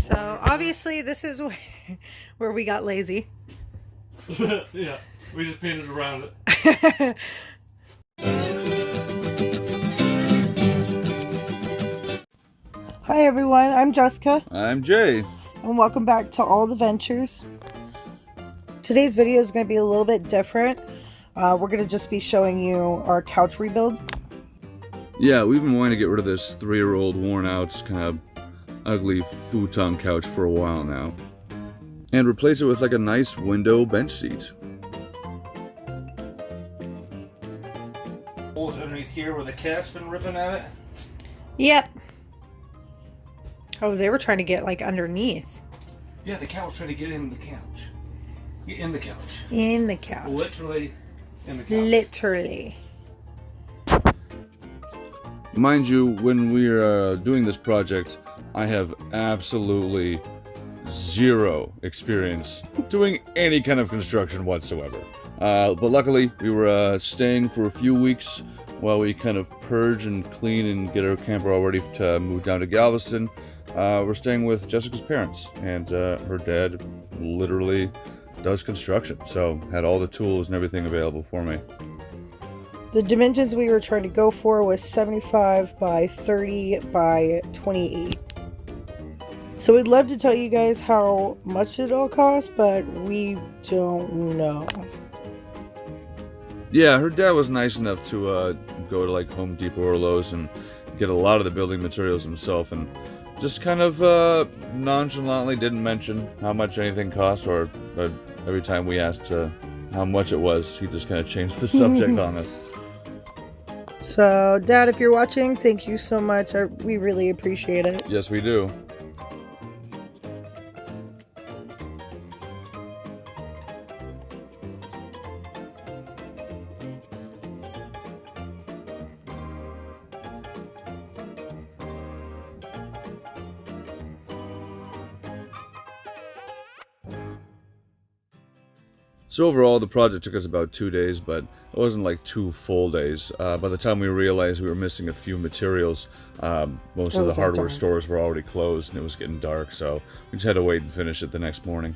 So obviously this is where we got lazy. Yeah, we just painted around it. Hi everyone, I'm Jessica. I'm Jay. And welcome back to All the Ventures. Today's video is going to be a little bit different. We're going to just be showing you our couch rebuild. Yeah, we've been wanting to get rid of this 3-year-old worn out kind of ugly futon couch for a while now. And replace it with like a nice window bench seat. Holes underneath here where the cat's been ripping at it. Yep. Oh, they were trying to get like underneath. Yeah, the cat was trying to get in the couch. Get in the couch. In the couch. Literally in the couch. Literally. Mind you, when we're doing this project, I have absolutely zero experience doing any kind of construction whatsoever. But luckily, we were staying for a few weeks while we kind of purge and clean and get our camper all ready to move down to Galveston. We're staying with Jessica's parents, and her dad literally does construction, so had all the tools and everything available for me. The dimensions we were trying to go for was 75 by 30 by 28. So we'd love to tell you guys how much it all costs, but we don't know. Yeah, her dad was nice enough to go to like Home Depot or Lowe's and get a lot of the building materials himself, and just kind of nonchalantly didn't mention how much anything cost, or every time we asked how much it was, he just kind of changed the subject on us. So, Dad, if you're watching, thank you so much. We really appreciate it. Yes, we do. So overall, the project took us about 2 days, but it wasn't like 2 full days. By the time we realized we were missing a few materials, most of the hardware stores were already closed and it was getting dark, so we just had to wait and finish it the next morning.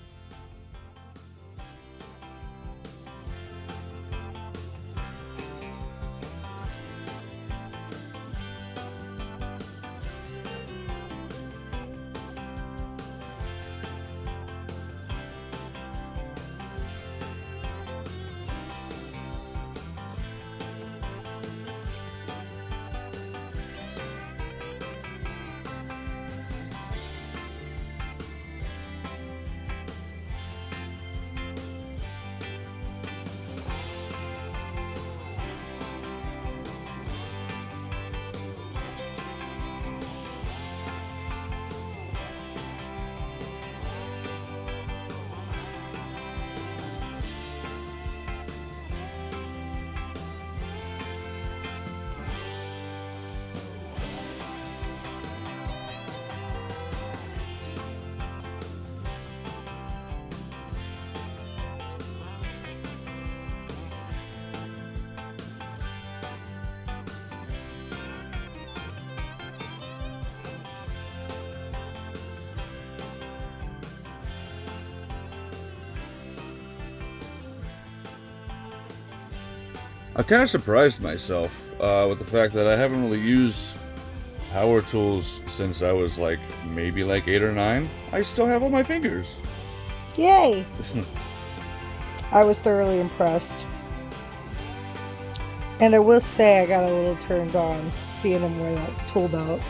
I kind of surprised myself with the fact that I haven't really used power tools since I was like maybe like 8 or 9. I still have all my fingers. Yay! I was thoroughly impressed. And I will say I got a little turned on seeing him wear that tool belt.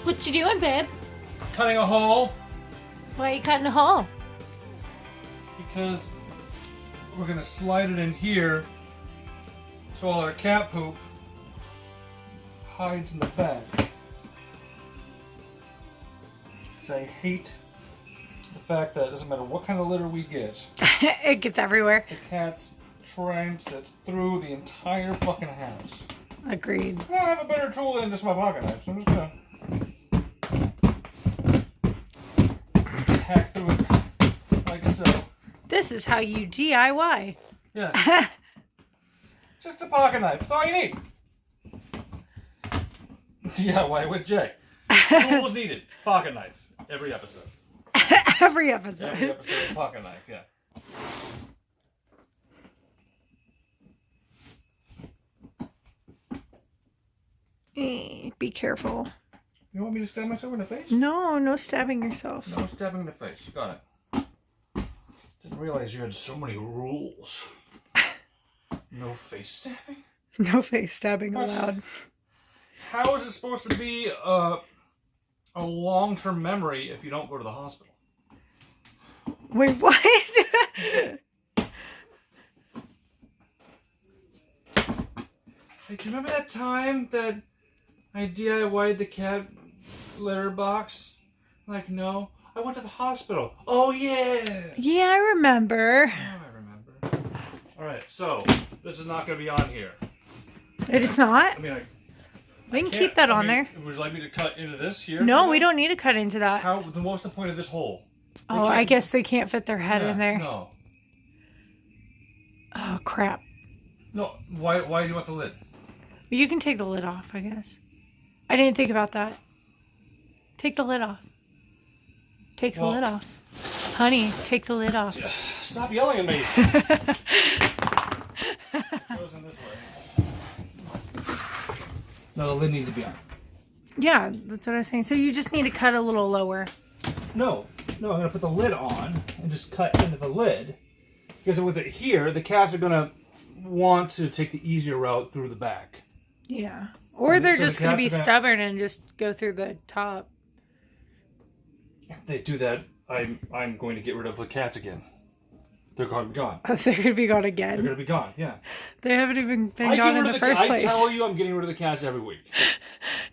What you doing, babe? Cutting a hole Why are you cutting a hole? because we're gonna slide it in here So all our cat poop hides in the bag. Because I hate the fact that it doesn't matter what kind of litter we get, It gets everywhere. the cats tramps it through the entire fucking house. Agreed. I have a better tool than just my pocket knife, so I'm just gonna hack through it like so. This is how you DIY. Yeah. Just a pocket knife. That's all you need. DIY with Jay. Tools needed. Pocket knife. Every episode. Every episode. Every episode of pocket knife, yeah. Be careful. You want me to stab myself in the face? No, no stabbing yourself. No stabbing in the face. Got it. Didn't realize you had so many rules. No face stabbing? No face stabbing What? allowed. How is it supposed to be a long-term memory if you don't go to the hospital? Wait, what? Hey, do you remember that time that I DIY'd the cat litter box? Like, no. I went to the hospital. Oh, yeah. Yeah, I remember. Now I remember. Alright, so, this is not going to be on here. It is not? I mean, We can can't- keep that I on mean, there. Would you like me to cut into this here? No, we don't need to cut into that. How? Then what's the point of this hole? They Oh, I can't- guess they can't fit their head Yeah, in there. No. Oh, crap. No, why do you want the lid? You can take the lid off, I guess. I didn't think about that. Take the lid off. Take the Well- lid off. Honey, take the lid off. Stop yelling at me. Goes in this way. No, the lid needs to be on. Yeah, that's what I was saying. So you just need to cut a little lower. No, I'm gonna put the lid on and just cut into the lid. Because with it here, the cats are gonna want to take the easier route through the back. Yeah. Or they're So the just going to be cats are gonna- stubborn and just go through the top. If they do that, I'm going to get rid of the cats again. They're going to be gone. They're going to be gone They're again. going to be gone. Yeah. They haven't even been I gone get in rid the of the first I place. tell you, I'm getting rid of the cats every week.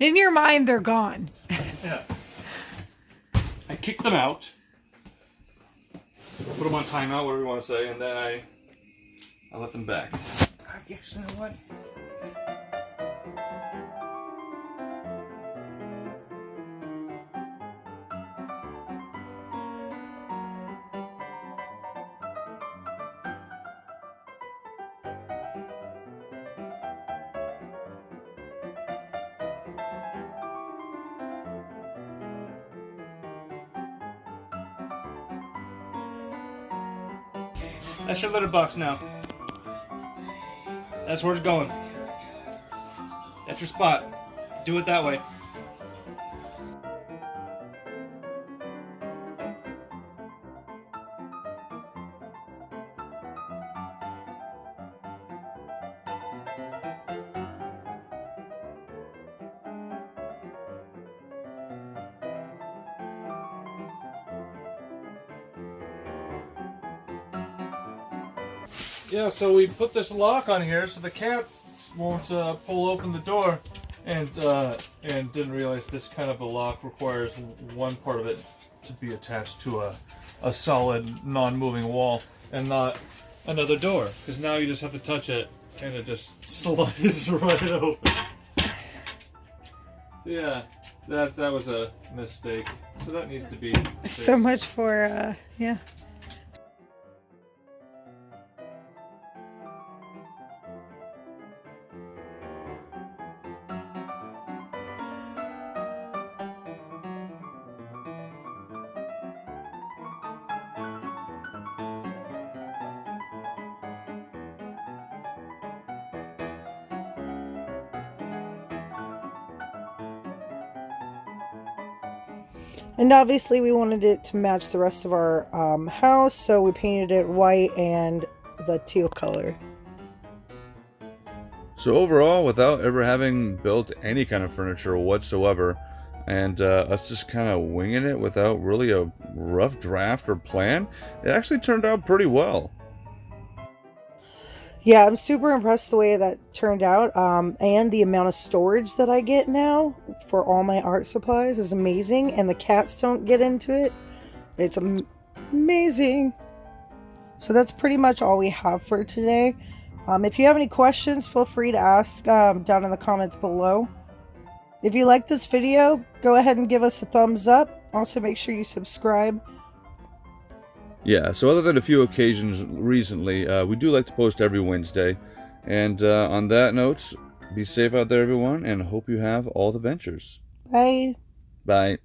In your mind, they're gone. Yeah. I kick them out. Put them on timeout, whatever you want to say, and then I let them back. I guess, you know what? That's your litter box now. That's where it's going. That's your spot. Do it that way. Yeah, so we put this lock on here so the cat won't pull open the door, and didn't realize this kind of a lock requires one part of it to be attached to a solid, non-moving wall, and not another door. Because now you just have to touch it, and it just slides right open. Yeah, that was a mistake. So that needs to be fixed. So much for, yeah. And obviously we wanted it to match the rest of our house, so we painted it white and the teal color. So overall, without ever having built any kind of furniture whatsoever, and us just kind of winging it without really a rough draft or plan, it actually turned out pretty well. Yeah, I'm super impressed the way that turned out, and the amount of storage that I get now for all my art supplies is amazing, and the cats don't get into it. It's amazing. So that's pretty much all we have for today. If you have any questions, feel free to ask down in the comments below. If you like this video, go ahead and give us a thumbs up. Also, make sure you subscribe. Yeah, so other than a few occasions recently, we do like to post every Wednesday. And on that note, be safe out there, everyone, and hope you have all the ventures. Bye. Bye.